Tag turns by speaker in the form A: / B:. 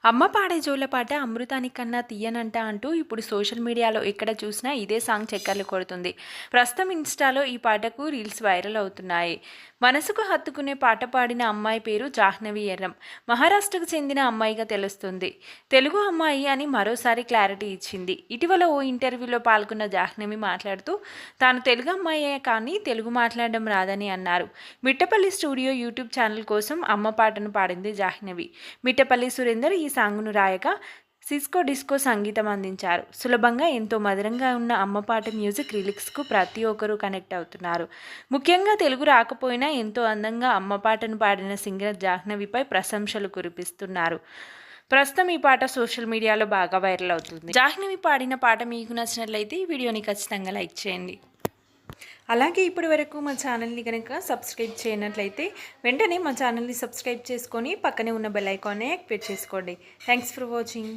A: అమ్మ పాడే జోలపాట అమృతానికన్నా తీయనంట అంటూ ఇప్పుడు సోషల్ మీడియాలో ఎక్కడ చూసినా ఇదే సాంగ్ చక్కర్లు కొడుతుంది. ప్రస్తుతం ఇన్స్టాలో ఈ పాటకు రీల్స్ వైరల్ అవుతున్నాయి. మనసుకు హత్తుకునే పాట పాడిన అమ్మాయి పేరు జాహ్నవి ఎర్రం. మహారాష్ట్రకు చెందిన అమ్మాయిగా తెలుస్తుంది. తెలుగు అమ్మాయి అని మరోసారి క్లారిటీ ఇచ్చింది. ఇటీవల ఓ ఇంటర్వ్యూలో పాల్గొన్న జాహ్నవి మాట్లాడుతూ తాను తెలుగు అమ్మాయే కానీ తెలుగు మాట్లాడడం రాదని అన్నారు. మిట్టపల్లి స్టూడియో యూట్యూబ్ ఛానల్ కోసం అమ్మ పాటను పాడింది జాహ్నవి. మిట్టపల్లి సురేందర్ ఈ సాంగ్ను రాయగా సిస్కో డిస్కో సంగీతం అందించారు. సులభంగా ఎంతో మధురంగా ఉన్న అమ్మ పాట మ్యూజిక్ లిరిక్స్కు ప్రతి ఒక్కరూ కనెక్ట్ అవుతున్నారు. ముఖ్యంగా తెలుగు రాకపోయినా ఎంతో అందంగా అమ్మ పాటను పాడిన సింగర్ జాహ్నవిపై ప్రశంసలు కురిపిస్తున్నారు. ప్రస్తుతం ఈ పాట సోషల్ మీడియాలో బాగా వైరల్ అవుతుంది. జాహ్నవి పాడిన పాట మీకు నచ్చినట్లయితే ఈ వీడియోని ఖచ్చితంగా లైక్ చేయండి. అలాగే ఇప్పటి వరకు మా ఛానల్ని కనుక సబ్స్క్రైబ్ చేయనట్లయితే వెంటనే మా ఛానల్ని సబ్స్క్రైబ్ చేసుకొని పక్కనే ఉన్న బెల్ ఐకాన్ని యాక్టివేట్ చేసుకోండి. Thanks for watching.